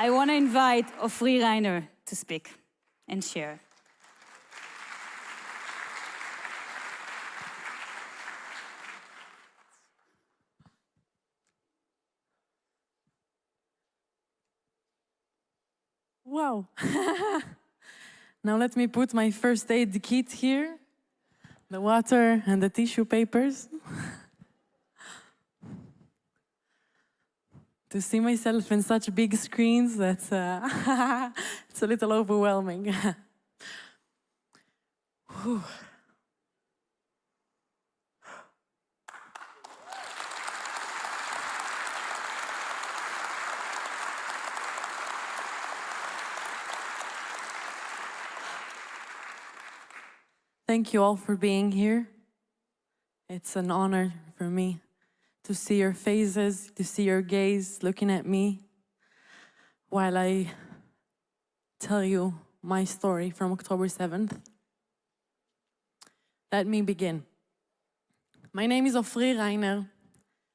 I want to invite Ofri Reiner to speak and share. Wow. Now let me put my first aid kit here, the water and the tissue papers. To see myself in such big screens, that's it's a little overwhelming. Whew. Thank you all for being here. It's an honor for me to see your faces, to see your gaze looking at me while I tell you my story from October 7th. Let me begin. My name is Ofri Reiner.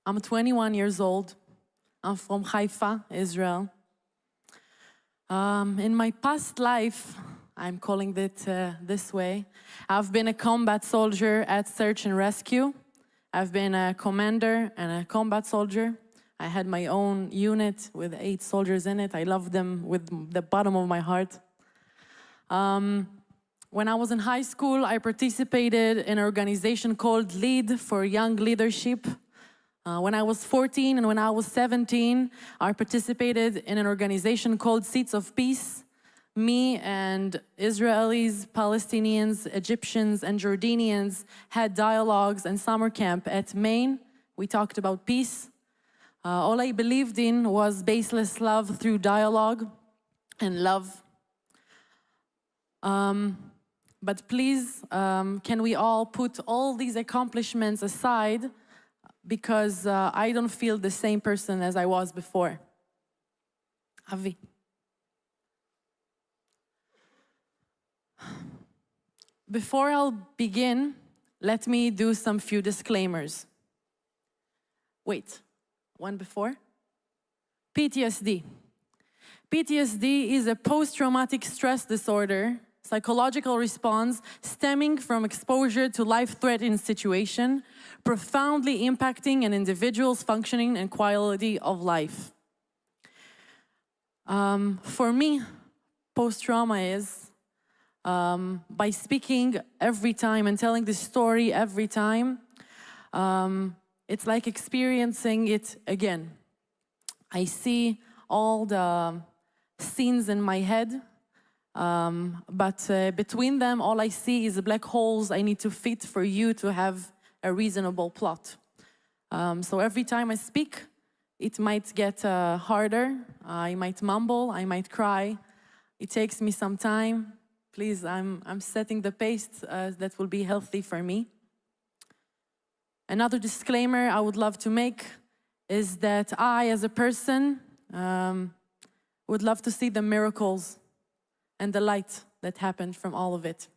I'm 21 years old. I'm from Haifa, Israel. In my past life, I'm calling it this way, I've been a combat soldier at Search and Rescue. I've been a commander and a combat soldier. I had my own unit with 8 soldiers in it. I loved them with the bottom of my heart. When I was in high school, I participated in an organization called Lead for Young Leadership. When I was 14 and when I was 17, I participated in an organization called Seeds of Peace. Me and Israelis, Palestinians, Egyptians, and Jordanians had dialogues and summer camp at Maine. We talked about peace. All I believed in was baseless love through dialogue and love. But please, can we all put all these accomplishments aside because I don't feel the same person as I was before. Avi. Before I'll begin, let me do some few disclaimers. Wait, one before? PTSD. PTSD is a post-traumatic stress disorder, psychological response stemming from exposure to life-threatening situation, profoundly impacting an individual's functioning and quality of life. For me, post-trauma is by speaking every time and telling the story every time, it's like experiencing it again. I see all the scenes in my head, but between them, all I see is black holes I need to fit for you to have a reasonable plot. So every time I speak, it might get harder. I might mumble, I might cry. It takes me some time. Please, I'm setting the pace that will be healthy for me. Another disclaimer I would love to make is that I, as a person, would love to see the miracles and the light that happened from all of it.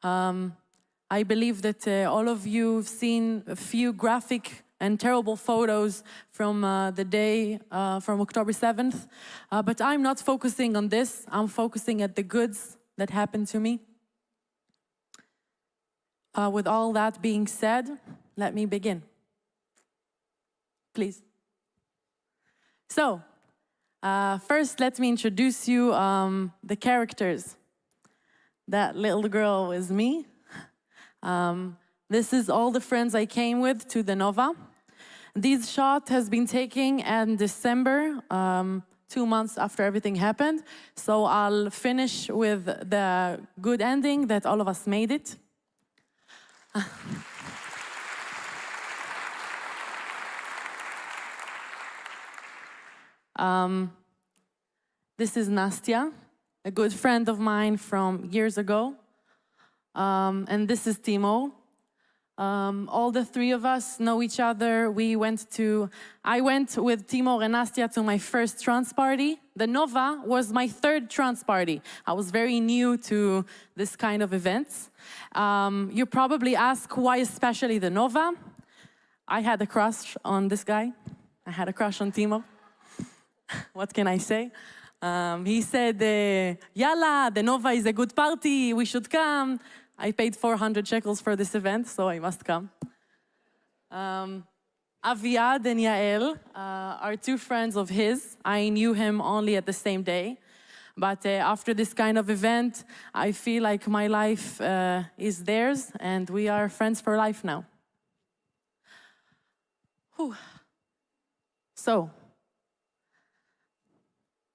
I believe that all of you have seen a few graphic and terrible photos from the day from October 7th, but I'm not focusing on this. I'm focusing at the goods that happened to me. With all that being said, let me begin. Please. So, first let me introduce you the characters. That little girl is me. This is all the friends I came with to the Nova. This shot has been taken in December, 2 months after everything happened. So I'll finish with the good ending that all of us made it. This is Nastya, a good friend of mine from years ago. And this is Timo. All the 3 of us know each other. I went with Timo and Nastya to my first trance party. The Nova was my 3rd trance party. I was very new to this kind of events. You probably ask why especially the Nova. I had a crush on this guy. I had a crush on Timo. What can I say? He said, Yalla, the Nova is a good party, we should come. I paid 400 shekels for this event, so I must come. Aviad and Yael are two friends of his. I knew him only at the same day. But after this kind of event, I feel like my life is theirs, and we are friends for life now. Whew. So,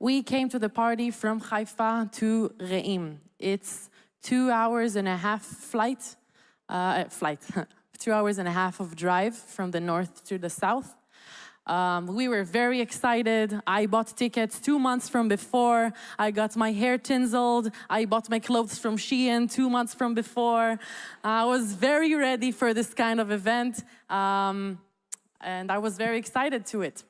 we came to the party from Haifa to Re'im. It's 2 hours and a half flight, 2 hours and a half of drive from the north to the south. We were very excited. I bought tickets 2 months from before. I got my hair tinselled. I bought my clothes from Shein 2 months from before. I was very ready for this kind of event, and I was very excited to it.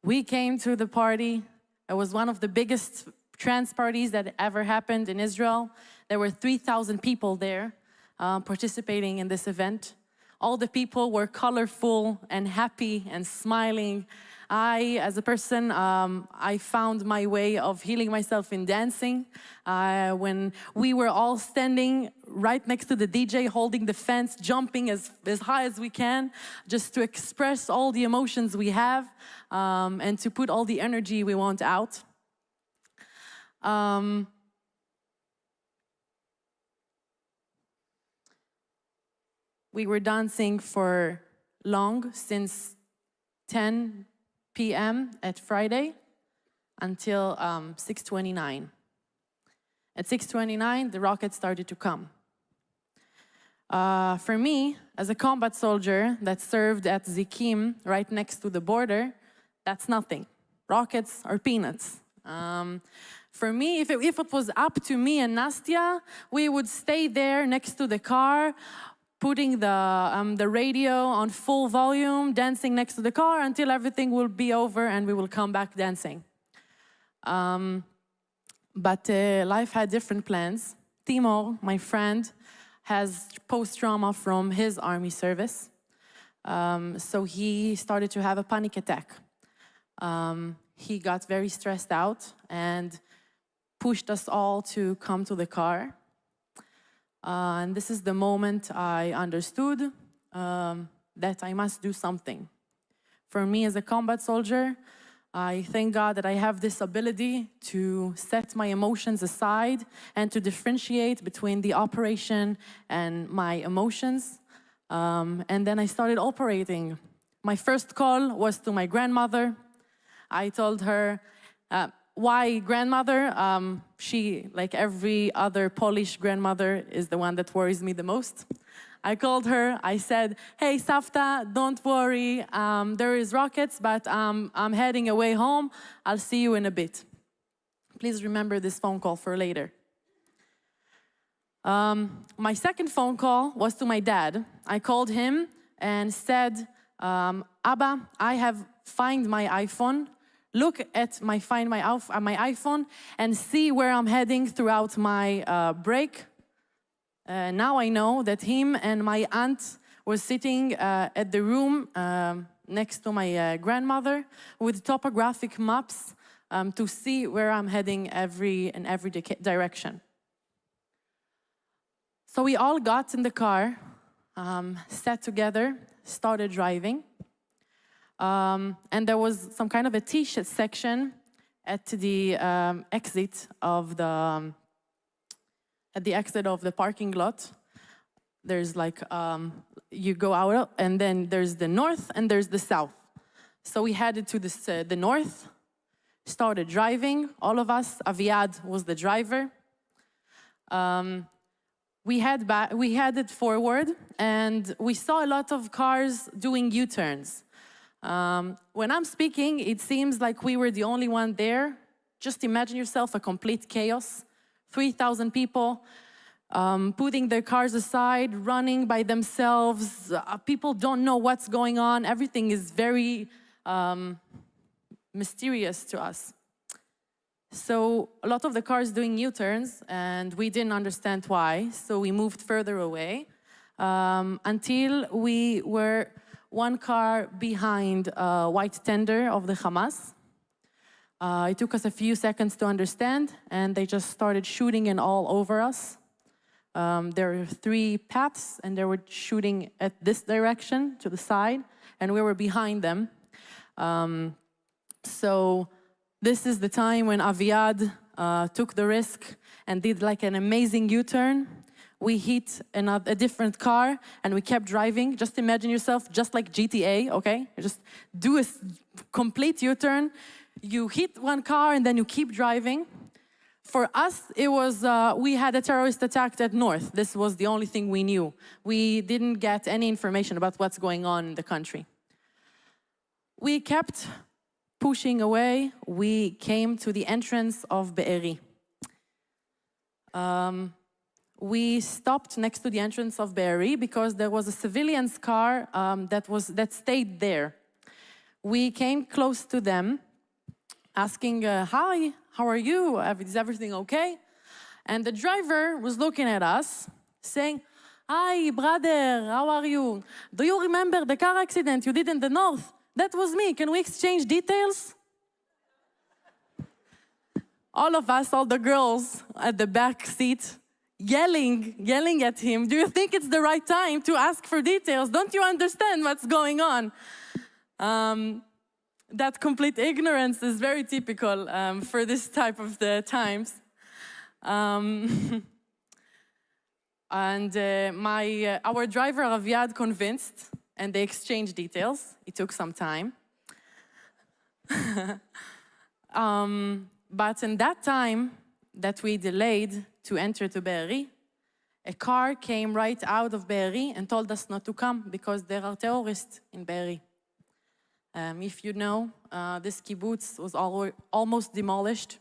We came to the party. It was one of the biggest trans parties that ever happened in Israel. There were 3,000 people there participating in this event. All the people were colorful and happy and smiling. I, as a person, I found my way of healing myself in dancing. When we were all standing right next to the DJ, holding the fence, jumping as high as we can, just to express all the emotions we have and to put all the energy we want out. We were dancing for long, since 10 p.m. at Friday until 6:29. At 6:29, the rockets started to come. For me, as a combat soldier that served at Zikim, right next to the border, that's nothing. Rockets are peanuts. For me, if it was up to me and Nastya, we would stay there next to the car, putting the radio on full volume, dancing next to the car until everything will be over and we will come back dancing. But life had different plans. Timor, my friend, has post-trauma from his army service. So he started to have a panic attack. He got very stressed out and pushed us all to come to the car. And this is the moment I understood that I must do something. For me as a combat soldier, I thank God that I have this ability to set my emotions aside and to differentiate between the operation and my emotions. And then I started operating. My first call was to my grandmother. I told her, why grandmother? She, like every other Polish grandmother, is the one that worries me the most. I called her, I said, hey, Savta, don't worry, there is rockets, but I'm heading away home. I'll see you in a bit. Please remember this phone call for later. My second phone call was to my dad. I called him and said, Abba, I have found my iPhone. Look at my iPhone and see where I'm heading throughout my break. Now I know that him and my aunt were sitting at the room next to my grandmother with topographic maps to see where I'm heading in every direction. So we all got in the car, sat together, started driving. And there was some kind of a T-shirt section at the exit of the parking lot. There's like you go out, and then there's the north and there's the south. So we headed to the north, started driving. All of us. Aviad was the driver. We headed forward, and we saw a lot of cars doing U-turns. When I'm speaking, it seems like we were the only one there. Just imagine yourself a complete chaos. 3,000 people putting their cars aside, running by themselves. People don't know what's going on. Everything is very mysterious to us. So a lot of the cars doing U-turns, and we didn't understand why. So we moved further away until we were one car behind a white tender of the Hamas. It took us a few seconds to understand, and they just started shooting in all over us. There were 3 paths, and they were shooting at this direction, to the side, and we were behind them. So this is the time when Aviad took the risk and did like an amazing U-turn. We hit a different car, and we kept driving. Just imagine yourself, just like GTA, okay? You just do a complete U-turn. You hit one car, and then you keep driving. For us, it was, we had a terrorist attack at North. This was the only thing we knew. We didn't get any information about what's going on in the country. We kept pushing away. We came to the entrance of Be'eri. We stopped next to the entrance of Be'eri because there was a civilian's car that stayed there. We came close to them, asking, hi, how are you? Is everything okay? And the driver was looking at us, saying, hi, brother, how are you? Do you remember the car accident you did in the north? That was me. Can we exchange details? All of us, all the girls at the back seat, yelling at him, do you think it's the right time to ask for details? Don't you understand what's going on? That complete ignorance is very typical for this type of the times. And our driver, Aviad, convinced, and they exchanged details. It took some time. But in that time that we delayed to enter to Be'eri, a car came right out of Be'eri and told us not to come because there are terrorists in Be'eri. If you know, this kibbutz was almost demolished.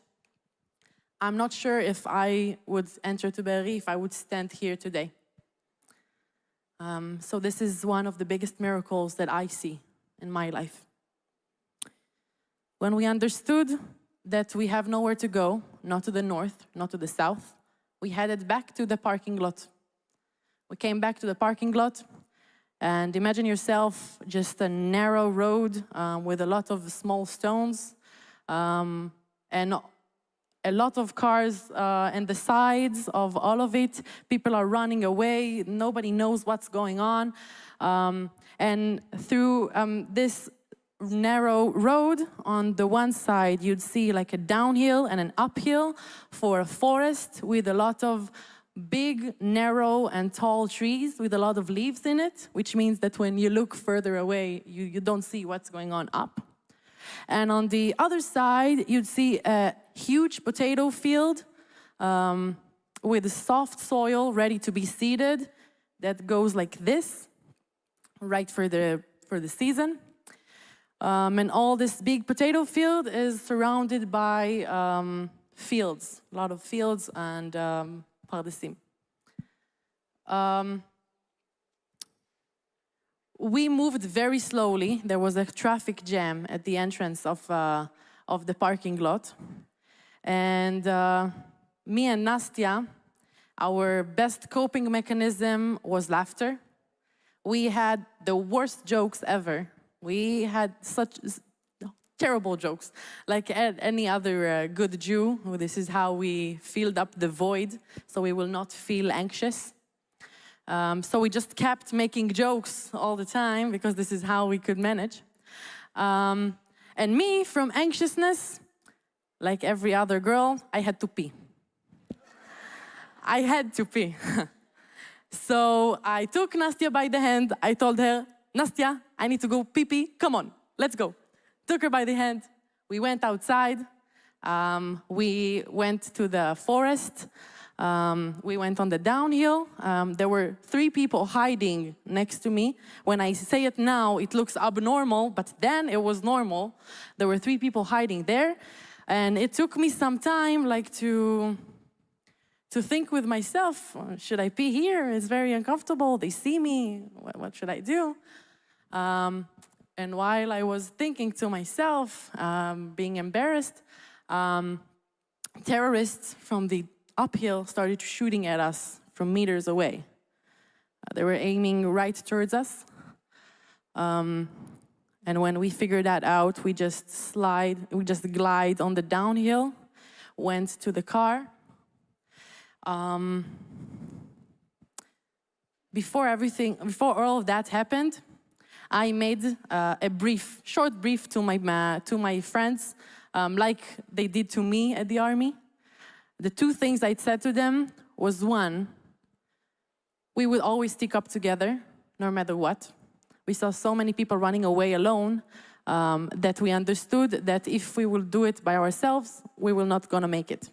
I'm not sure if I would enter to Be'eri, if I would stand here today. So this is one of the biggest miracles that I see in my life. When we understood that we have nowhere to go, not to the north, not to the south, we headed back to the parking lot. We came back to the parking lot, and imagine yourself just a narrow road with a lot of small stones, and a lot of cars and the sides of all of it. People are running away. Nobody knows what's going on. And through this narrow road, on the one side, you'd see like a downhill and an uphill for a forest with a lot of big, narrow, and tall trees with a lot of leaves in it, which means that when you look further away, you don't see what's going on up. And on the other side, you'd see a huge potato field with soft soil ready to be seeded that goes like this, right for the season. And all this big potato field is surrounded by fields, a lot of fields and pardesim. We moved very slowly. There was a traffic jam at the entrance of the parking lot. And me and Nastya, our best coping mechanism was laughter. We had the worst jokes ever. We had such terrible jokes, like any other good Jew. This is how we filled up the void, so we will not feel anxious. So we just kept making jokes all the time, because this is how we could manage. And me, from anxiousness, like every other girl, I had to pee. I had to pee. So I took Nastya by the hand. I told her, Nastya, I need to go pee-pee. Come on, let's go. Took her by the hand. We went outside. We went to the forest. We went on the downhill. There were 3 people hiding next to me. When I say it now, it looks abnormal, but then it was normal. There were 3 people hiding there. And it took me some time, like, to think with myself, should I pee here? It's very uncomfortable. They see me. What should I do? And while I was thinking to myself, being embarrassed, terrorists from the uphill started shooting at us from meters away. They were aiming right towards us. And when we figured that out, we just glide on the downhill, went to the car. Before all of that happened, I made a short brief to my friends, like they did to me at the army. The two things I said to them was, one, we would always stick up together, no matter what. We saw so many people running away alone that we understood that if we will do it by ourselves, we will not gonna make it.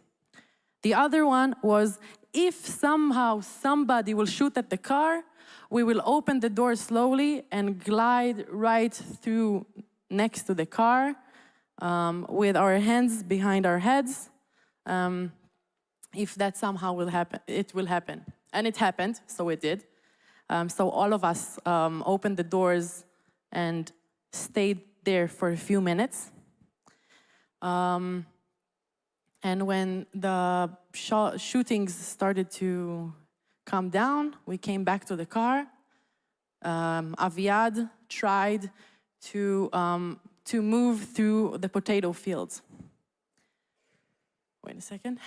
The other one was, if somehow somebody will shoot at the car, we will open the door slowly and glide right through next to the car with our hands behind our heads. If that somehow will happen, it will happen. And it happened, so it did. So all of us opened the doors and stayed there for a few minutes. And when the shootings started to come down, we came back to the car. Aviad tried to move through the potato fields. Wait a second.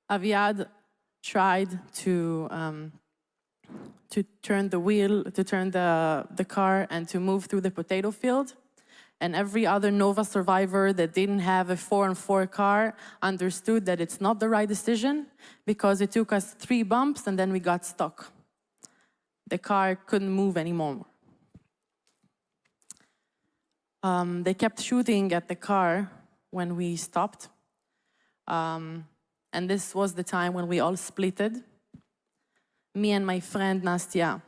Aviad tried to turn the wheel, to turn the car and to move through the potato field. And every other Nova survivor that didn't have a 4x4 car understood that it's not the right decision, because it took us 3 bumps and then we got stuck. The car couldn't move anymore. They kept shooting at the car when we stopped. And this was the time when we all splitted. Me and my friend Nastya.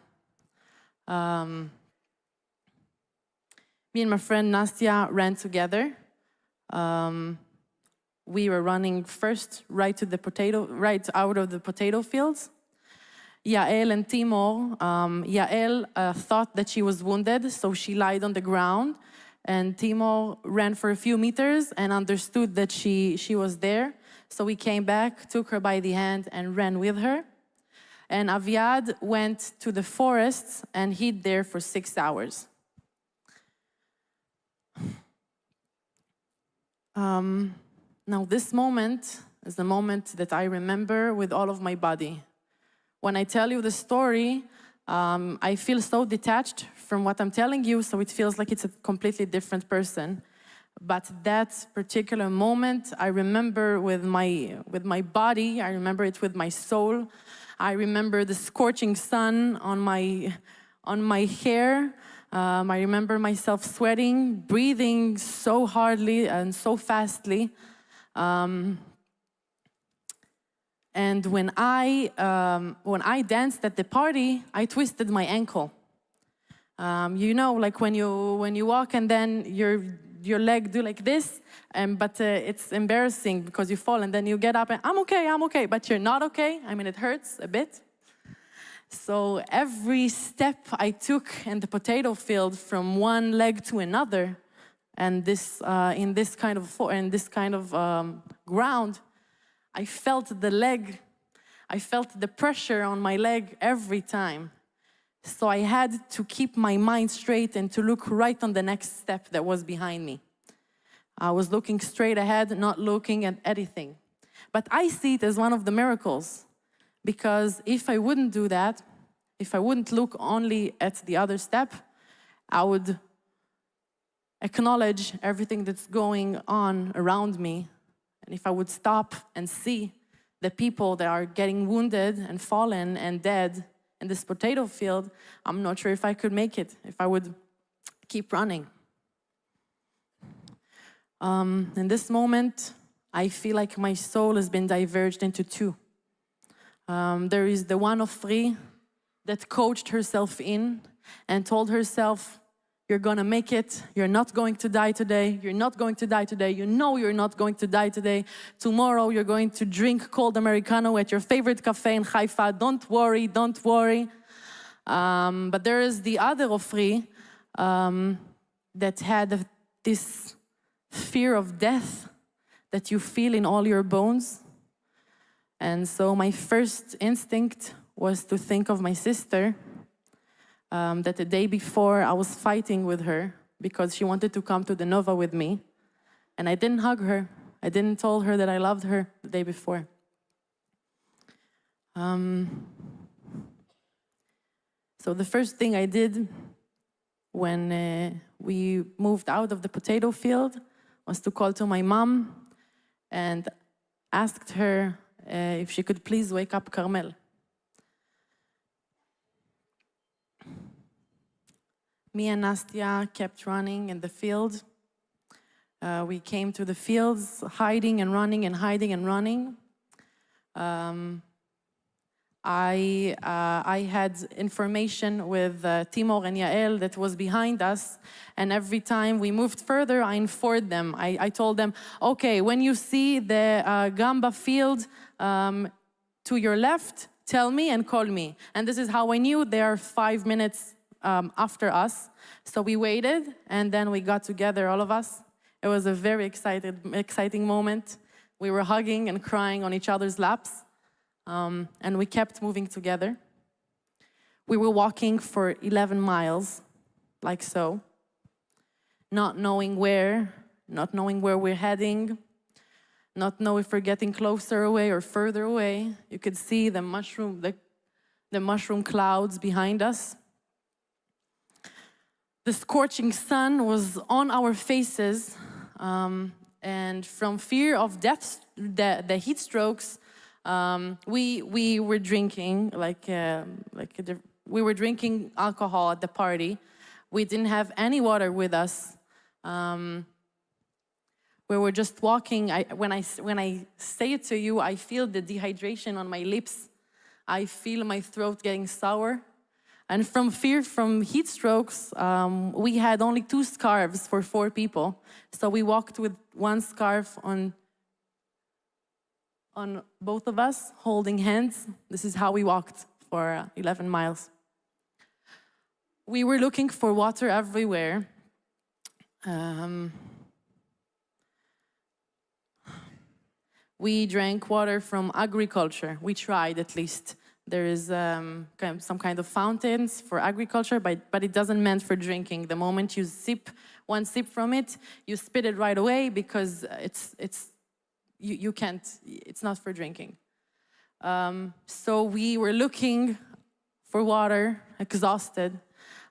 Me and my friend Nastya ran together. We were running first right out of the potato fields. Yael and Timor. Yael thought that she was wounded, so she lied on the ground. And Timor ran for a few meters and understood that she was there. So we came back, took her by the hand, and ran with her. And Aviad went to the forests and hid there for 6 hours. Now this moment is the moment that I remember with all of my body. When I tell you the story, I feel so detached from what I'm telling you, so it feels like it's a completely different person. But that particular moment, I remember with my body, I remember it with my soul. I remember the scorching sun on my hair. I remember myself sweating, breathing so hardly and so fastly. And when I danced at the party, I twisted my ankle. You know, like when you walk and then your leg do like this, but it's embarrassing because you fall and then you get up and I'm okay, but you're not okay. I mean, it hurts a bit. So every step I took in the potato field from one leg to another, and in this kind of ground, I felt the pressure on my leg every time. So I had to keep my mind straight and to look right on the next step that was behind me. I was looking straight ahead, not looking at anything. But I see it as one of the miracles, because if I wouldn't do that, if I wouldn't look only at the other step, I would acknowledge everything that's going on around me. And if I would stop and see the people that are getting wounded and fallen and dead in this potato field, I'm not sure if I could make it, if I would keep running. In this moment, I feel like my soul has been diverged into two. There is the one Ofri that coached herself in and told herself, you're gonna make it, you're not going to die today, you're not going to die today, you know you're not going to die today. Tomorrow you're going to drink cold Americano at your favorite cafe in Haifa, don't worry, don't worry. But there is the other Ofri that had this fear of death that you feel in all your bones. And so my first instinct was to think of my sister, that the day before I was fighting with her because she wanted to come to the Nova with me. And I didn't hug her. I didn't tell her that I loved her the day before. So the first thing I did when we moved out of the potato field was to call to my mom and asked her if she could please wake up Carmel. Me and Nastia kept running in the field. We came to the fields, hiding and running and hiding and running. I had information with Timor and Yael that was behind us, and every time we moved further, I informed them. I told them, okay, when you see the gamba field to your left, tell me and call me. And this is how I knew they are 5 minutes after us. So we waited, and then we got together, all of us. It was a very exciting moment. We were hugging and crying on each other's laps. And we kept moving together. We were walking for 11 miles, like so, not knowing where we're heading, not know if we're getting closer away or further away. You could see the mushroom clouds behind us. The scorching sun was on our faces, and from fear of death, the heat strokes, we were drinking we were drinking alcohol at the party. We didn't have any water with us. We were just walking. When I say it to you, I feel the dehydration on my lips. I feel my throat getting sour. And from fear from heat strokes, we had only 2 scarves for 4 people. So we walked with 1 scarf on both of us, holding hands. This is how we walked for 11 miles. We were looking for water everywhere. We drank water from agriculture. We tried, at least. There is some kind of fountains for agriculture, but it doesn't meant for drinking. The moment you sip 1 sip from it, you spit it right away because you can't, it's not for drinking. So we were looking for water, exhausted.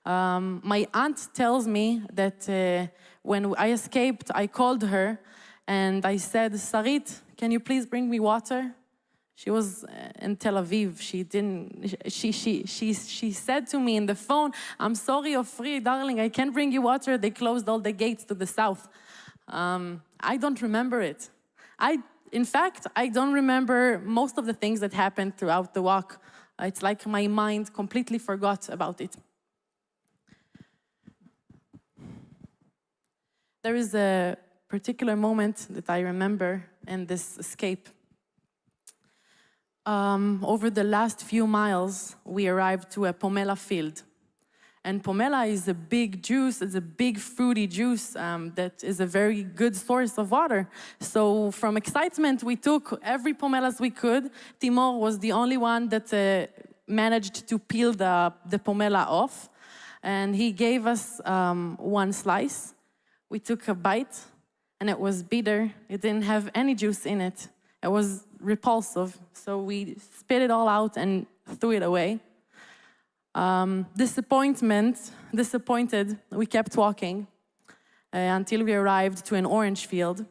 My aunt tells me that when I escaped, I called her and I said, Sarit, can you please bring me water? She was in Tel Aviv. She said to me in the phone, I'm sorry, Ofri, darling, I can't bring you water. They closed all the gates to the south. I don't remember it. In fact, I don't remember most of the things that happened throughout the walk. It's like my mind completely forgot about it. There is a particular moment that I remember in this escape. Over the last few miles, we arrived to a pomelo field. And pomelo is a big juice, it's a big fruity juice that is a very good source of water. So from excitement, we took every pomelos we could. Timor was the only one that managed to peel the pomelo off. And he gave us 1 slice. We took a bite, and it was bitter. It didn't have any juice in it. It was repulsive. So we spit it all out and threw it away. Disappointed, we kept walking until we arrived to an orange field.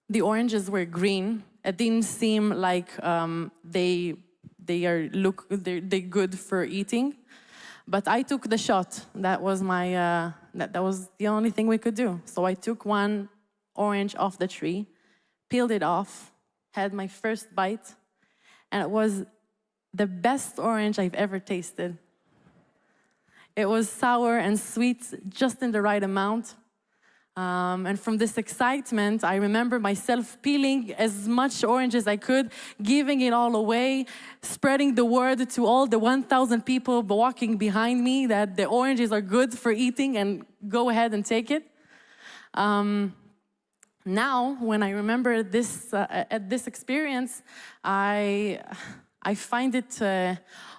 The oranges were green. It didn't seem like they're good for eating, but I took the shot. That was that was the only thing we could do. So I took 1 orange off the tree, peeled it off, had my first bite, and it was the best orange I've ever tasted. It was sour and sweet, just in the right amount. And from this excitement, I remember myself peeling as much orange as I could, giving it all away, spreading the word to all the 1,000 people walking behind me that the oranges are good for eating and go ahead and take it. Now, when I remember this at this experience, I find it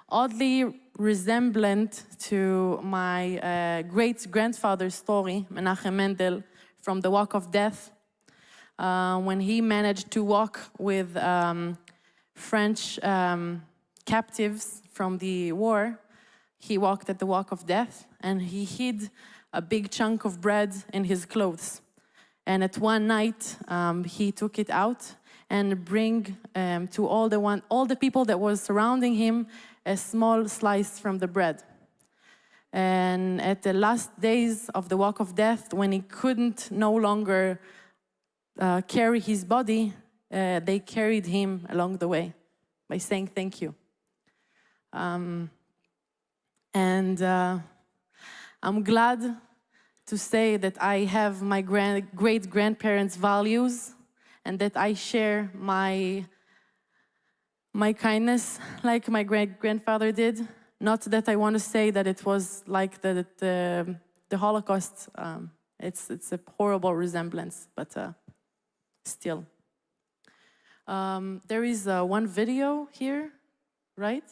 oddly resemblant to my great-grandfather's story, Menachem Mendel, from the Walk of Death, when he managed to walk with French captives from the war. He walked at the Walk of Death, and he hid a big chunk of bread in his clothes. And at one night, he took it out and bring to all the people that was surrounding him a small slice from the bread. And at the last days of the Walk of Death, when he couldn't no longer carry his body, they carried him along the way by saying thank you. I'm glad to say that I have my great-grandparents' values and that I share my kindness like my great-grandfather did. Not that I want to say that it was like the Holocaust. It's a horrible resemblance, but still. There is one video here, right?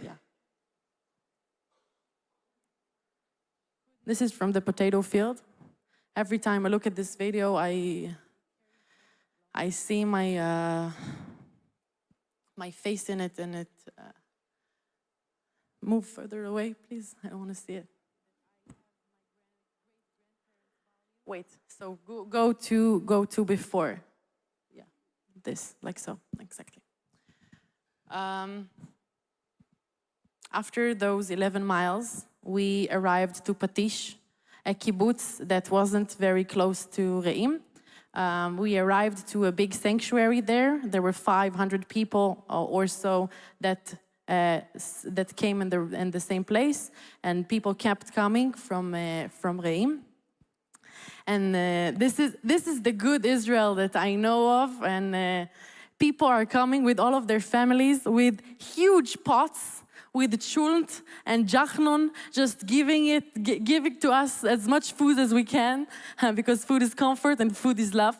Yeah. This is from the potato field. Every time I look at this video, I see my face in it, and it move further away, please. I don't want to see it. Wait. So go to before. Yeah, this like so, exactly. After those 11 miles, we arrived to Patish, a kibbutz that wasn't very close to Re'im. We arrived to a big sanctuary there. There were 500 people or so that came in the same place, and people kept coming from Re'im. And this is the good Israel that I know of, and people are coming with all of their families with huge pots, with chunt and jachnon, just giving to us as much food as we can, because food is comfort and food is love.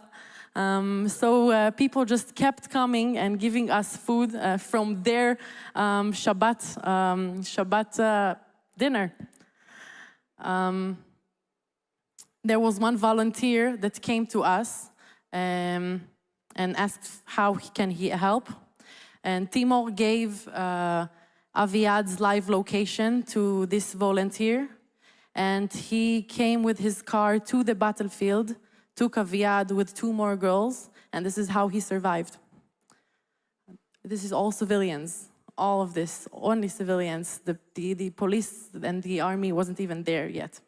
So people just kept coming and giving us food from their Shabbat dinner. There was one volunteer that came to us and asked how can he help. And Timor gave Aviad's live location to this volunteer, and he came with his car to the battlefield, took Aviad with 2 more girls, and this is how he survived. This is all civilians, all of this, only civilians. The police and the army wasn't even there yet.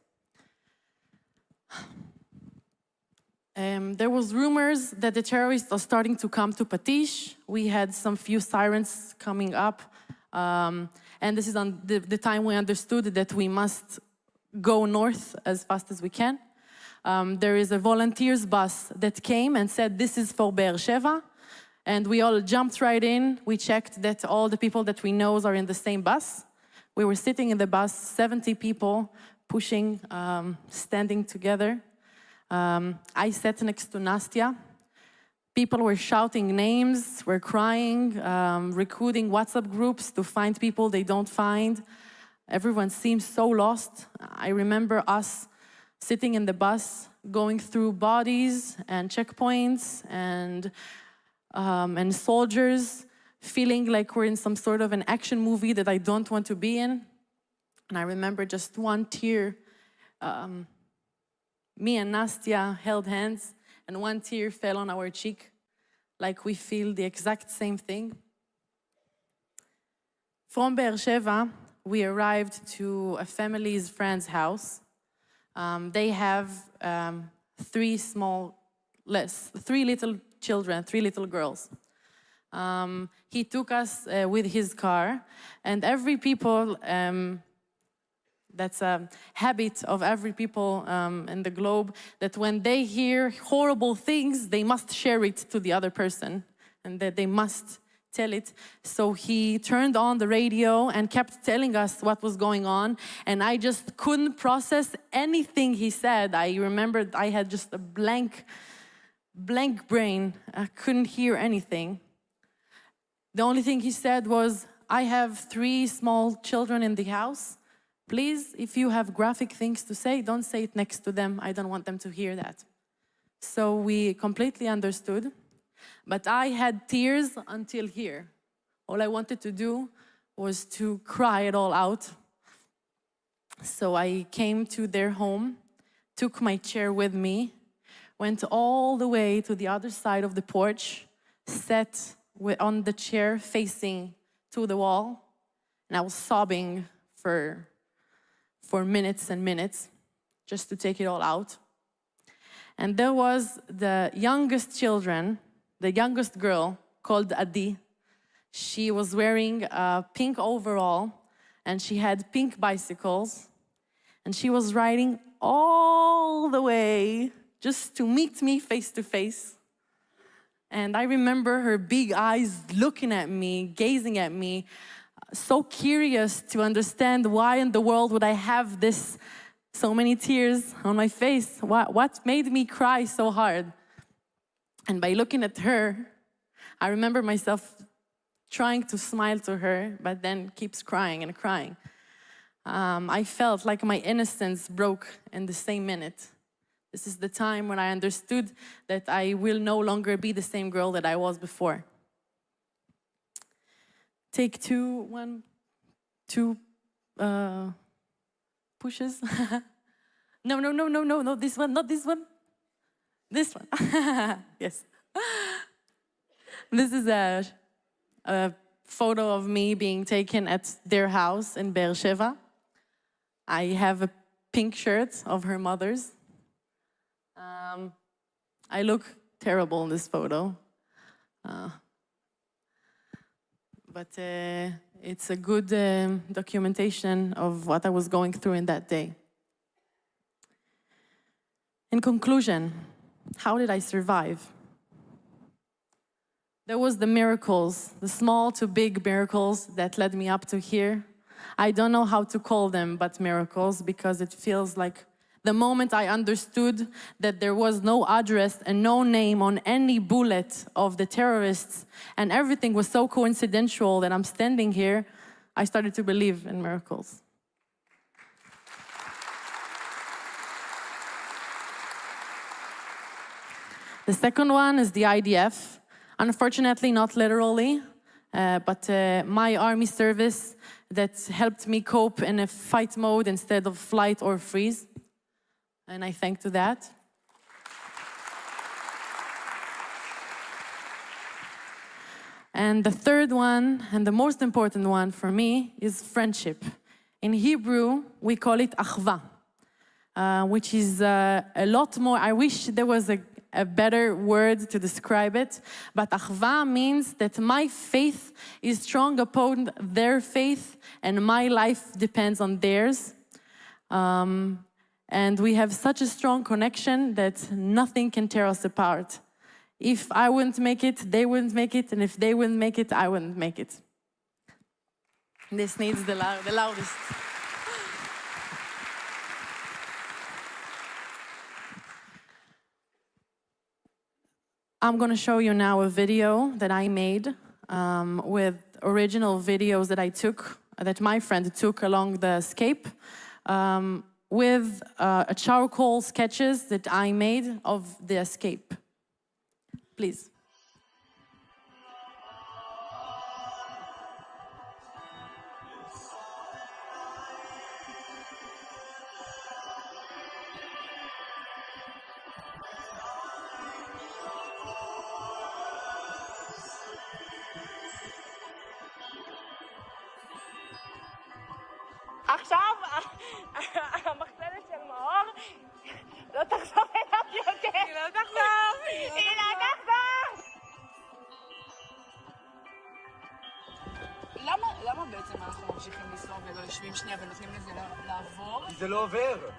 There was rumors that the terrorists are starting to come to Patish. We had some few sirens coming up. And this is on the time we understood that we must go north as fast as we can. There is a volunteers bus that came and said, this is for Be'er Sheva. And we all jumped right in. We checked that all the people that we know are in the same bus. We were sitting in the bus, 70 people pushing, standing together. I sat next to Nastya. People were shouting names, were crying, recruiting WhatsApp groups to find people they don't find. Everyone seems so lost. I remember us sitting in the bus, going through bodies and checkpoints and soldiers, feeling like we're in some sort of an action movie that I don't want to be in. And I remember just one tear. Me and Nastya held hands, and one tear fell on our cheek, like we feel the exact same thing. From Be'er Sheva, we arrived to a family's friend's house. They have 3 little children, 3 little girls. He took us with his car, and every people That's a habit of every people in the globe, that when they hear horrible things, they must share it to the other person, and that they must tell it. So he turned on the radio and kept telling us what was going on, and I just couldn't process anything he said. I remembered I had just a blank brain. I couldn't hear anything. The only thing he said was, I have 3 small children in the house. Please, if you have graphic things to say, don't say it next to them. I don't want them to hear that. So we completely understood. But I had tears until here. All I wanted to do was to cry it all out. So I came to their home, took my chair with me, went all the way to the other side of the porch, sat on the chair facing to the wall, and I was sobbing for minutes and minutes, just to take it all out. And there was the youngest children, the youngest girl, called Adi. She was wearing a pink overall, and she had pink bicycles, and she was riding all the way just to meet me face to face. And I remember her big eyes looking at me, gazing at me, so curious to understand why in the world would I have this, so many tears on my face. What made me cry so hard? And by looking at her, I remember myself trying to smile to her, but then keeps crying and crying. I felt like my innocence broke in the same minute. This is the time when I understood that I will no longer be the same girl that I was before. Take 2, 1, 2 pushes. No, this one, not this one. This one. Yes. This is a photo of me being taken at their house in Be'er Sheva. I have a pink shirt of her mother's. I look terrible in this photo. But it's a good documentation of what I was going through in that day. In conclusion, how did I survive? There was the miracles, the small to big miracles that led me up to here. I don't know how to call them but miracles, because it feels like the moment I understood that there was no address and no name on any bullet of the terrorists, and everything was so coincidental that I'm standing here, I started to believe in miracles. The second one is the IDF. Unfortunately, not literally, but my army service that helped me cope in a fight mode instead of flight or freeze. And I thank to that. And the third one, and the most important one for me, is friendship. In Hebrew, we call it achva, which is a lot more. I wish there was a better word to describe it, but achva means that my faith is strong upon their faith, and my life depends on theirs. And we have such a strong connection that nothing can tear us apart. If I wouldn't make it, they wouldn't make it, and if they wouldn't make it, I wouldn't make it. This needs the loudest. I'm going to show you now a video that I made with original videos that I took, that my friend took along the escape, with a charcoal sketches that I made of the escape. Please. עכשיו, המחסלת של מאור לא תחזור אליו יותר. היא לא תחזור. היא לא תחזור. למה למה בעצם אנחנו ממשיכים לנסוע ולא יושבים שנייה ונותנים לזה לעבור? כי זה לא עובר.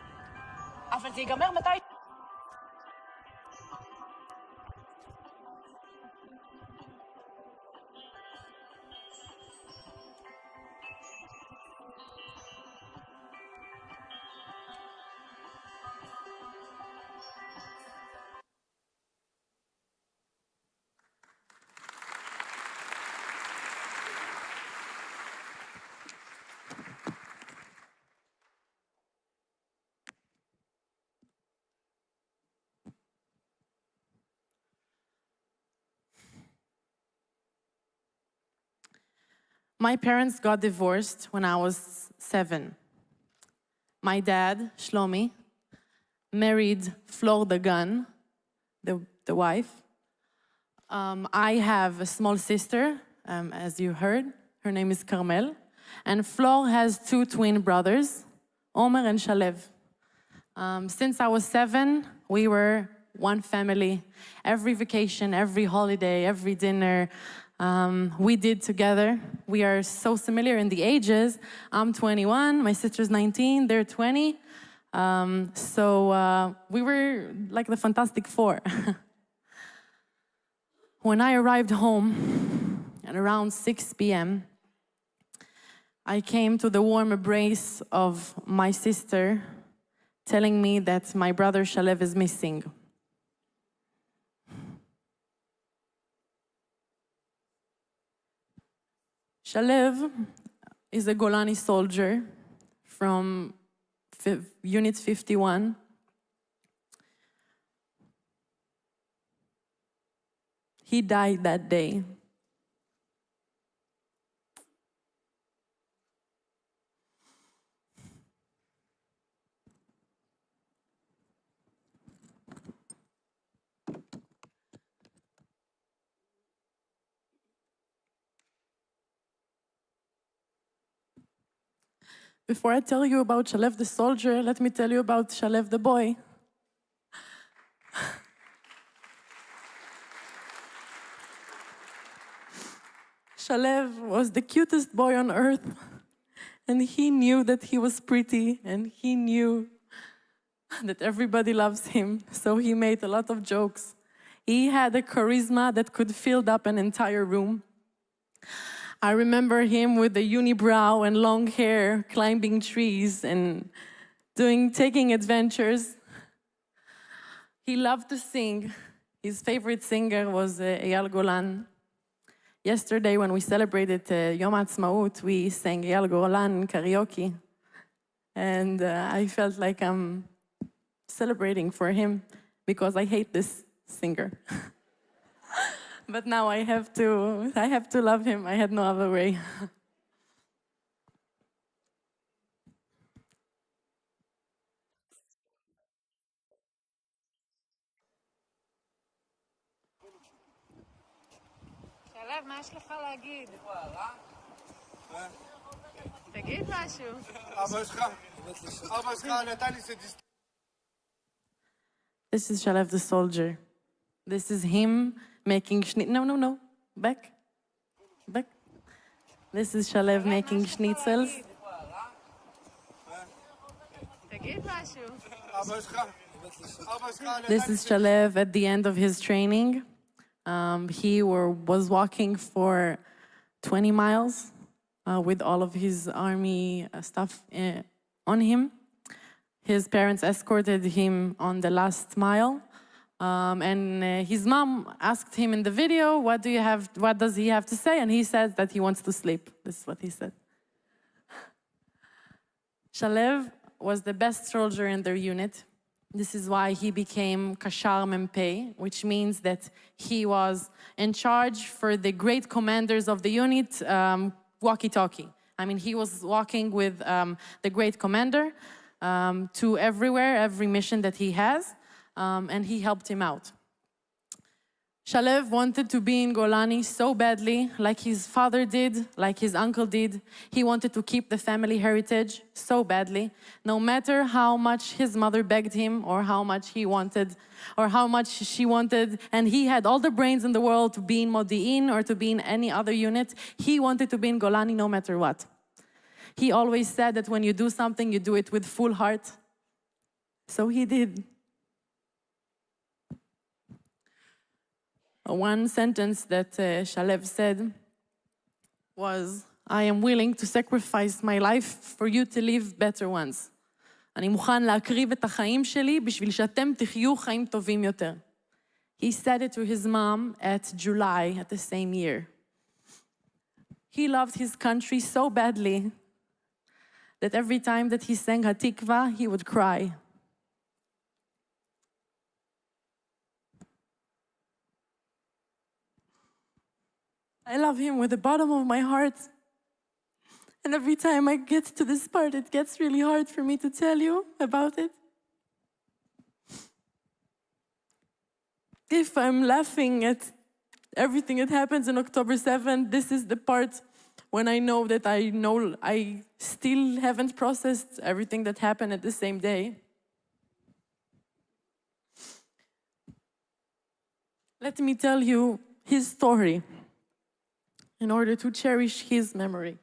אבל זה ייגמר מתי? My parents got divorced when I was 7. My dad, Shlomi, married Flor the gun, the wife. I have a small sister, as you heard. Her name is Carmel. And Flor has 2 twin brothers, Omer and Shalev. Since I was 7, we were one family. Every vacation, every holiday, every dinner, we did together. We are so similar in the ages. I'm 21, my sister's 19, they're 20. So we were like the Fantastic Four. When I arrived home at around 6 p.m., I came to the warm embrace of my sister, telling me that my brother Shalev is missing. Shalev is a Golani soldier from Unit 51. He died that day. Before I tell you about Shalev the soldier, let me tell you about Shalev the boy. Shalev was the cutest boy on earth, and he knew that he was pretty, and he knew that everybody loves him, so he made a lot of jokes. He had a charisma that could fill up an entire room. I remember him with a unibrow and long hair, climbing trees and taking adventures. He loved to sing. His favorite singer was Eyal Golan. Yesterday, when we celebrated Yom HaAtzmaut, we sang Eyal Golan karaoke. And I felt like I'm celebrating for him because I hate this singer. But now I have to love him. I had no other way. שלב, מה יש לך להגיד? תגיד משהו. אבא שלך נתן לי סדיסט. This is Shalev the soldier. This is him making no. Back. This is Shalev making schnitzels. תגיד משהו. This is Shalev at the end of his training. He was walking for 20 miles with all of his army stuff on him. His parents escorted him on the last mile. And his mom asked him in the video, what does he have to say? And he says that he wants to sleep. This is what he said. Shalev was the best soldier in their unit. This is why he became Kashar Mempe, which means that he was in charge for the great commanders of the unit, walkie-talkie. I mean, he was walking with the great commander to everywhere, every mission that he has, and he helped him out. Shalev wanted to be in Golani so badly, like his father did, like his uncle did. He wanted to keep the family heritage so badly, no matter how much his mother begged him or how much he wanted or how much she wanted. And he had all the brains in the world to be in Modi'in or to be in any other unit. He wanted to be in Golani no matter what. He always said that when you do something, you do it with full heart. So he did. One sentence that Shalev said was, I am willing to sacrifice my life for you to live better ones. אני מוכן להקריב את החיים שלי בשביל שאתם תחיו חיים טובים יותר. He said it to his mom at July at the same year. He loved his country so badly that every time that he sang Hatikva, he would cry. I love him with the bottom of my heart. And every time I get to this part, it gets really hard for me to tell you about it. If I'm laughing at everything that happens on October 7th, this is the part when I know that I still haven't processed everything that happened at the same day. Let me tell you his story in order to cherish his memory.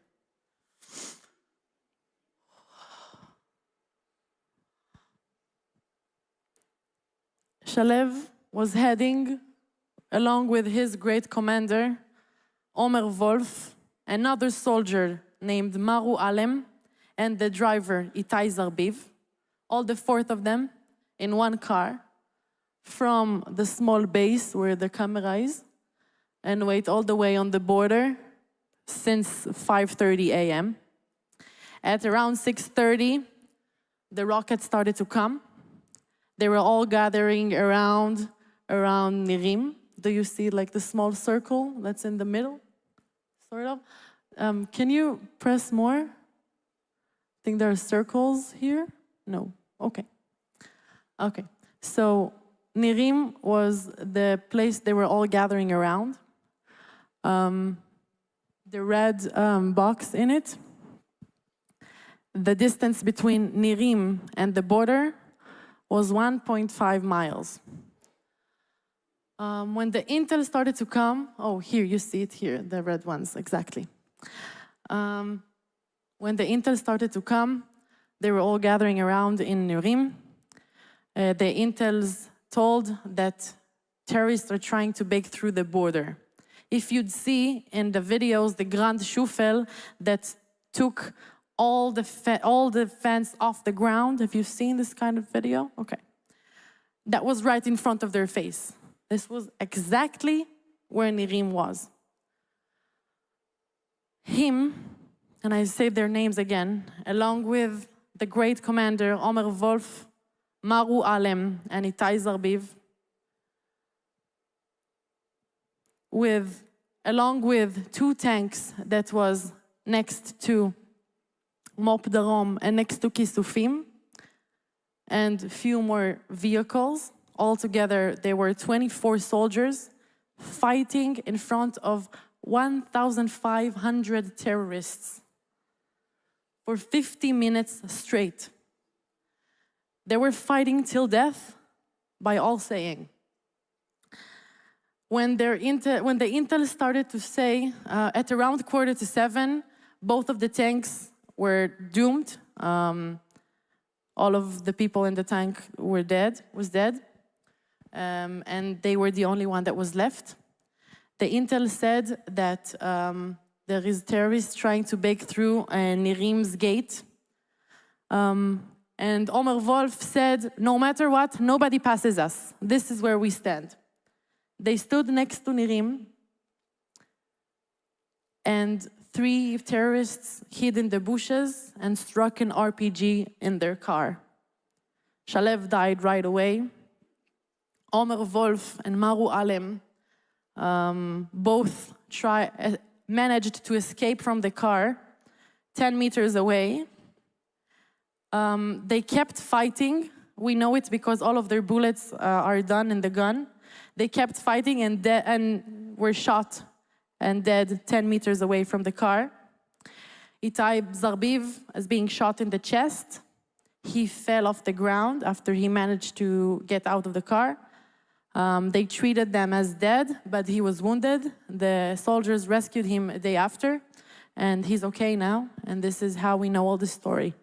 Shalev was heading along with his great commander, Omer Wolf, another soldier named Maru Alem, and the driver, Itai Zarbiv, all the 4 of them in one car from the small base where the camera is, and wait all the way on the border since 5:30 a.m. At around 6:30, the rockets started to come. They were all gathering around Nirim. Do you see like the small circle that's in the middle? Sort of. Can you press more? I think there are circles here. No. Okay. Okay. So Nirim was the place they were all gathering around. The red box in it. The distance between Nirim and the border was 1.5 miles. When the intel started to come, oh, here, you see it here, the red ones, exactly. When the intel started to come, they were all gathering around in Nirim. The intels told that terrorists are trying to break through the border. If you'd see in the videos, the Grand Shufel that took all the fence off the ground. Have you seen this kind of video? Okay. That was right in front of their face. This was exactly where Nirim was. Him, and I say their names again, along with the great commander, Omer Wolf, Maru Alem, and Itai Zarbiv, along with 2 tanks that was next to Mop Darom and next to Kisufim, and a few more vehicles. Altogether, there were 24 soldiers fighting in front of 1,500 terrorists for 50 minutes straight. They were fighting till death by all saying. When the intel started to say, at around 6:45, both of the tanks were doomed. All of the people in the tank was dead. And they were the only one that was left. The intel said that there is terrorists trying to break through Nirim's gate. And Omer Wolf said, no matter what, nobody passes us. This is where we stand. They stood next to Nirim, and 3 terrorists hid in the bushes and struck an RPG in their car. Shalev died right away. Omer Wolf and Maru Alem both managed to escape from the car 10 meters away. They kept fighting. We know it because all of their bullets are done in the gun. They kept fighting and were shot and dead 10 meters away from the car. Itai Zarbiv is being shot in the chest. He fell off the ground after he managed to get out of the car. They treated them as dead, but he was wounded. The soldiers rescued him a day after, and he's okay now. And this is how we know all the story.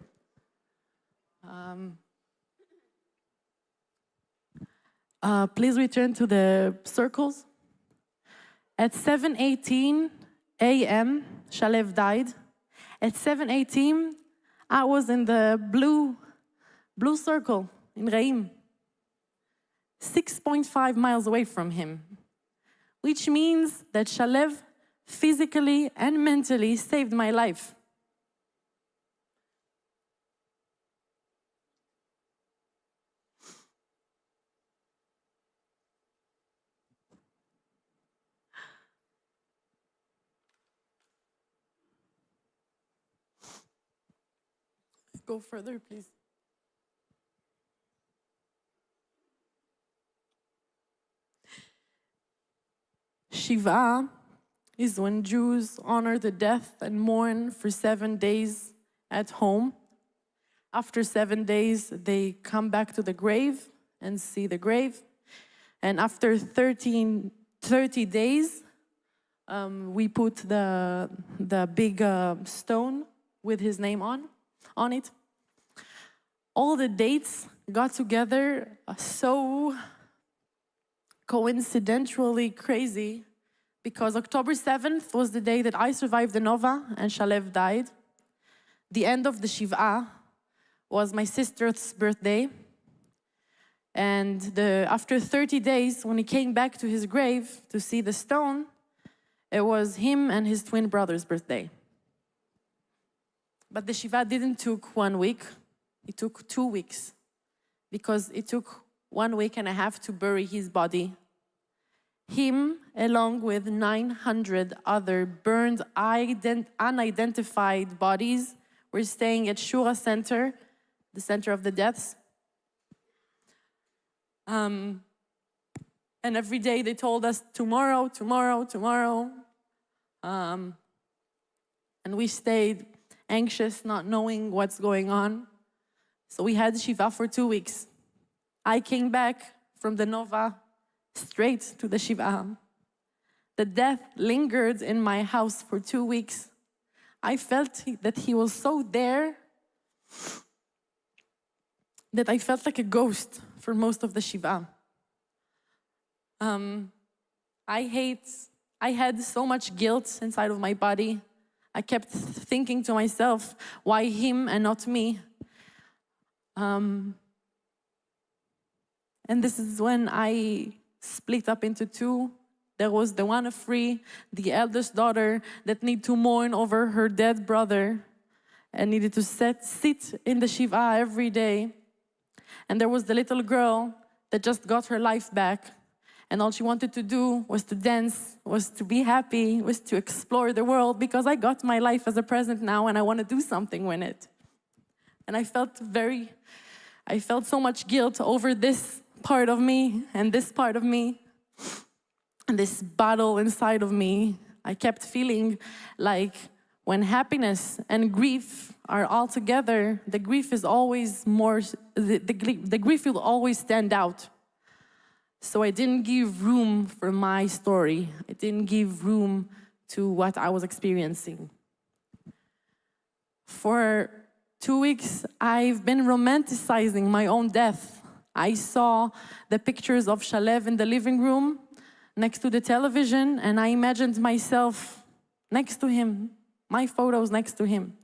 Please return to the circles. At 7:18 a.m., Shalev died. At 7:18, I was in the blue circle in Reim, 6.5 miles away from him, which means that Shalev physically and mentally saved my life. Go further, please. Shiva is when Jews honor the death and mourn for 7 days at home. After 7 days, they come back to the grave and see the grave. And after 30 days, we put the big stone with his name on it. All the dates got together so coincidentally crazy because October 7th was the day that I survived the Nova and Shalev died. The end of the Shiva was my sister's birthday. And after 30 days, when he came back to his grave to see the stone, it was him and his twin brother's birthday. But the Shiva didn't took 1 week, it took 2 weeks. Because it took 1.5 weeks to bury his body. Him, along with 900 other burned, unidentified bodies, were staying at Shura Center, the center of the deaths. And every day they told us, tomorrow, tomorrow, tomorrow. And we stayed anxious, not knowing what's going on. So we had Shiva for 2 weeks. I came back from the Nova straight to the Shiva. The death lingered in my house for 2 weeks. I felt that he was so there that I felt like a ghost for most of the Shiva. I had so much guilt inside of my body. I kept thinking to myself, why him and not me? And this is when I split up into two. There was the one Ofri, the eldest daughter, that needed to mourn over her dead brother and needed to sit in the Shiva every day. And there was the little girl that just got her life back. And all she wanted to do was to dance, was to be happy, was to explore the world, because I got my life as a present now and I want to do something with it. And I felt so much guilt over this part of me and this part of me. And this battle inside of me, I kept feeling like when happiness and grief are all together, the grief is always more, the grief will always stand out. So I didn't give room for my story. I didn't give room to what I was experiencing. For 2 weeks, I've been romanticizing my own death. I saw the pictures of Shalev in the living room next to the television, and I imagined myself next to him, my photos next to him.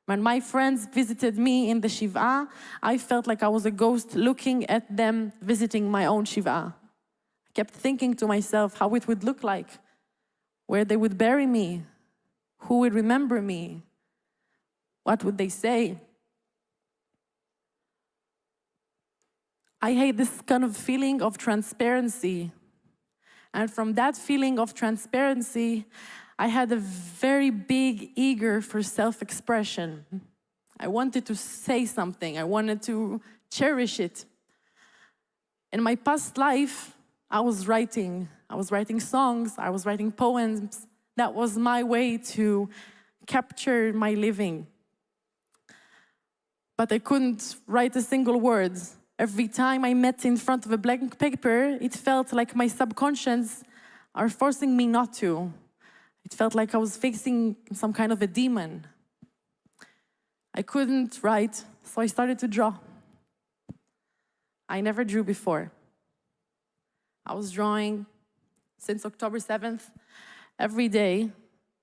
When my friends visited me in the Shiva, I felt like I was a ghost looking at them visiting my own Shiva. I kept thinking to myself how it would look like, where they would bury me, who would remember me, what would they say? I hate this kind of feeling of transparency. And from that feeling of transparency, I had a very big eager for self-expression. I wanted to say something. I wanted to cherish it. In my past life, I was writing songs, I was writing poems. That was my way to capture my living. But I couldn't write a single word. Every time I met in front of a blank paper, it felt like my subconscious are forcing me not to. It felt like I was facing some kind of a demon. I couldn't write, so I started to draw. I never drew before. I was drawing since October 7th. Every day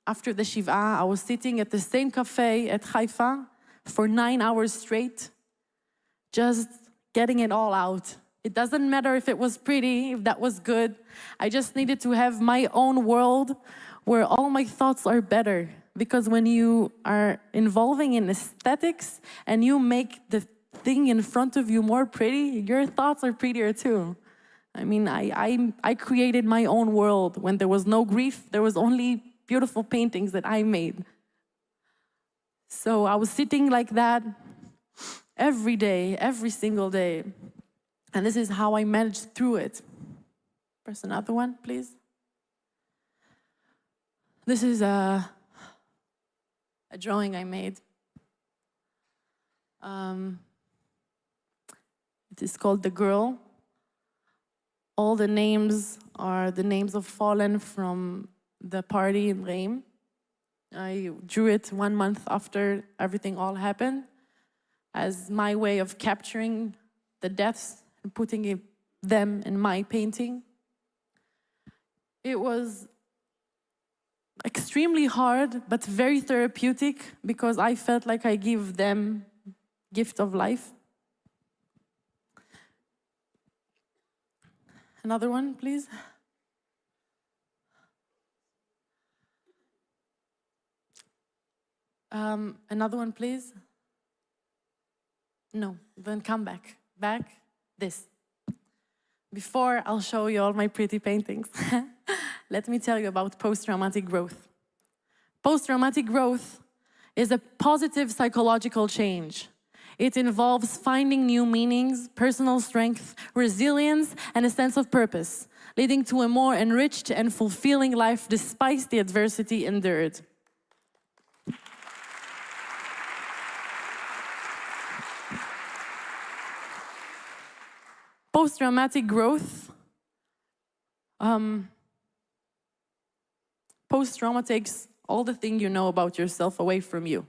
after the Shiva, I was sitting at the same cafe at Haifa for 9 hours straight, just getting it all out. It doesn't matter if it was pretty, if that was good. I just needed to have my own world where all my thoughts are better. Because when you are involving in aesthetics and you make the thing in front of you more pretty, your thoughts are prettier too. I mean, I created my own world. When there was no grief, there was only beautiful paintings that I made. So I was sitting like that every day, every single day. And this is how I managed through it. Press another one, please. This is a drawing I made. It is called The Girl. All the names are the names of fallen from the party in Reim. I drew it 1 month after everything all happened as my way of capturing the deaths and putting them in my painting. It was extremely hard, but very therapeutic because I felt like I give them gift of life. Another one, please. Another one, please. No, then come back. Back, this. Before I'll show you all my pretty paintings, let me tell you about post-traumatic growth. Post-traumatic growth is a positive psychological change. It involves finding new meanings, personal strength, resilience, and a sense of purpose, leading to a more enriched and fulfilling life despite the adversity endured. Post-traumatic growth. Post-trauma takes all the thing you know about yourself away from you.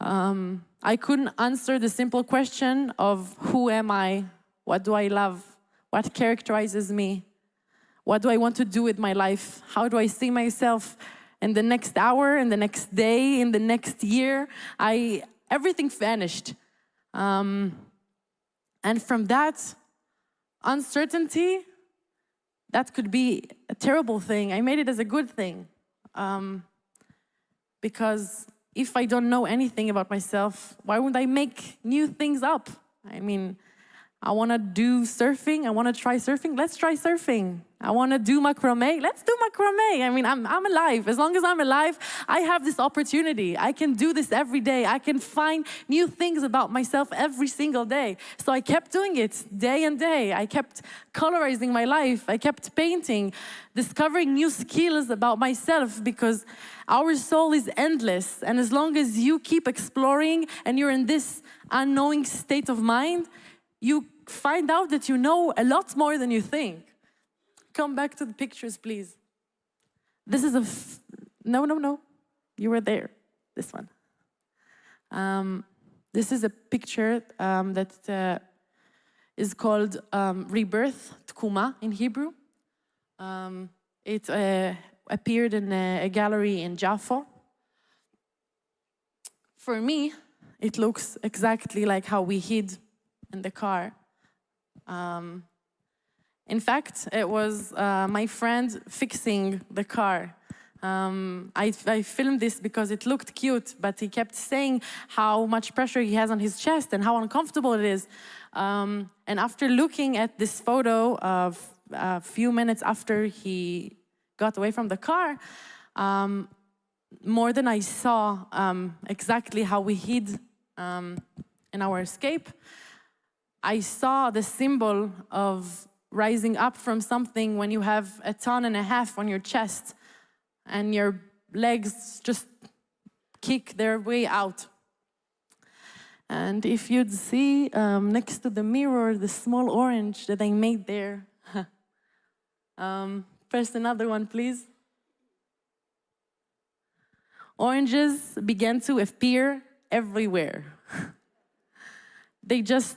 I couldn't answer the simple question of who am I, what do I love, what characterizes me, what do I want to do with my life, how do I see myself in the next hour, in the next day, in the next year. Everything vanished. And from that uncertainty, that could be a terrible thing. I made it as a good thing. Because if I don't know anything about myself, why would I make new things up? I mean, I want to do surfing. I want to try surfing. Let's try surfing. I want to do macrame. Let's do macrame. I mean, I'm alive. As long as I'm alive, I have this opportunity. I can do this every day. I can find new things about myself every single day. So I kept doing it day and day. I kept colorizing my life. I kept painting, discovering new skills about myself because our soul is endless. And as long as you keep exploring and you're in this unknowing state of mind, you find out that you know a lot more than you think. Come back to the pictures, please. This is no. You were there. This one. This is a picture that is called Rebirth, Tkuma in Hebrew. It appeared in a gallery in Jaffa. For me, it looks exactly like how we hid in the car. In fact, it was my friend fixing the car. I filmed this because it looked cute, but he kept saying how much pressure he has on his chest and how uncomfortable it is. And after looking at this photo of a few minutes after he got away from the car, more than I saw exactly how we hid in our escape, I saw the symbol of rising up from something when you have 1.5 tons on your chest and your legs just kick their way out. And if you'd see next to the mirror, the small orange that I made there. First, another one, please. Oranges began to appear everywhere. They just,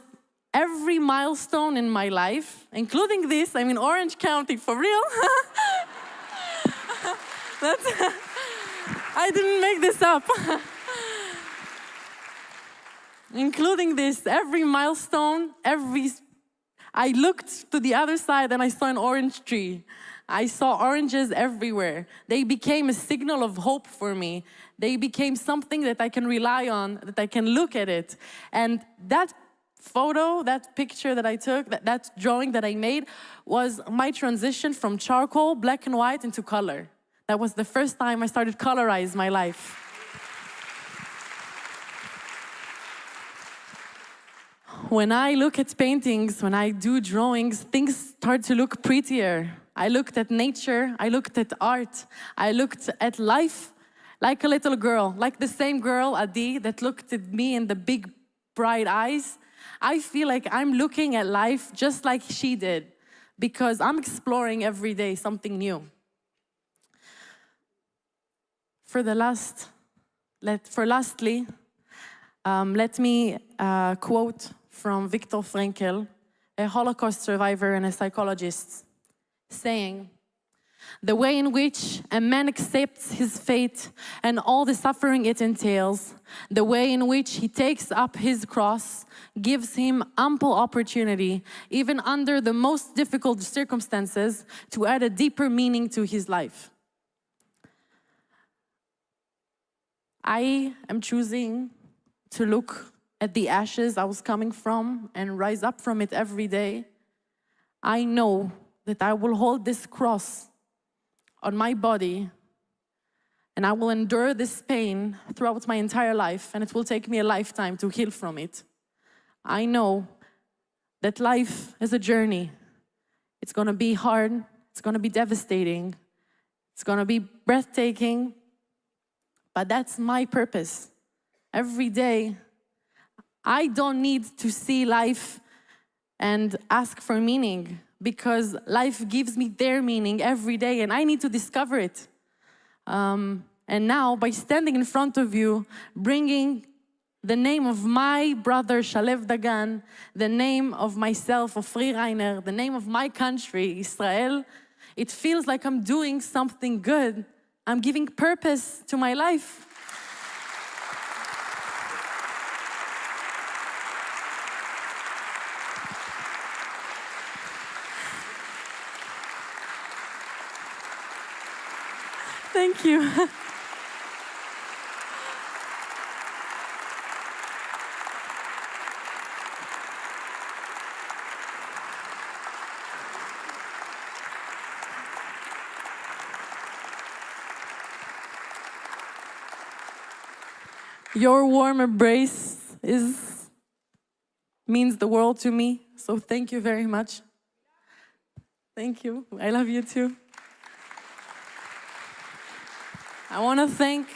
every milestone in my life, including this, I'm in Orange County, for real. I didn't make this up. Including this, every milestone, I looked to the other side and I saw an orange tree. I saw oranges everywhere. They became a signal of hope for me. They became something that I can rely on, that I can look at it. And that photo, that picture that I took, that drawing that I made was my transition from charcoal, black and white, into color. That was the first time I started colorize my life. When I look at paintings, when I do drawings, things start to look prettier. I looked at nature, I looked at art, I looked at life like a little girl, like the same girl, Adi, that looked at me in the big, bright eyes. I feel like I'm looking at life just like she did, because I'm exploring every day something new. Lastly, let me quote from Viktor Frankl, a Holocaust survivor and a psychologist, saying, "The way in which a man accepts his fate and all the suffering it entails, the way in which he takes up his cross, gives him ample opportunity, even under the most difficult circumstances, to add a deeper meaning to his life." I am choosing to look at the ashes I was coming from and rise up from it every day. I know that I will hold this cross on my body and I will endure this pain throughout my entire life, and it will take me a lifetime to heal from it. I know that life is a journey. It's gonna be hard, it's gonna be devastating, it's gonna be breathtaking, but that's my purpose. Every day, I don't need to see life and ask for meaning, because life gives me their meaning every day and I need to discover it. And now, by standing in front of you, bringing the name of my brother Shalev Dagan, the name of myself, Ofri Reiner, the name of my country, Israel, it feels like I'm doing something good. I'm giving purpose to my life. Thank you. Your warm embrace means the world to me, so thank you very much. Thank you. I love you too. I want to thank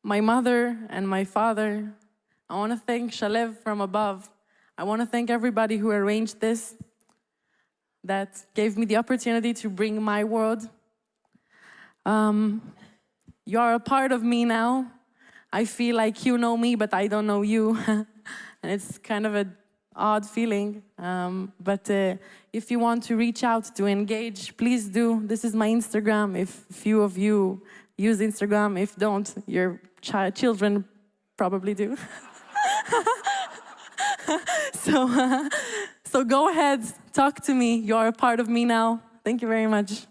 my mother and my father. I want to thank Shalev from above. I want to thank everybody who arranged this, that gave me the opportunity to bring my world. You are a part of me now. I feel like you know me, but I don't know you. And it's kind of an odd feeling. But if you want to reach out to engage, please do. This is my Instagram. If few of you use Instagram, if don't, your children probably do. So go ahead, talk to me. You are a part of me now. Thank you very much.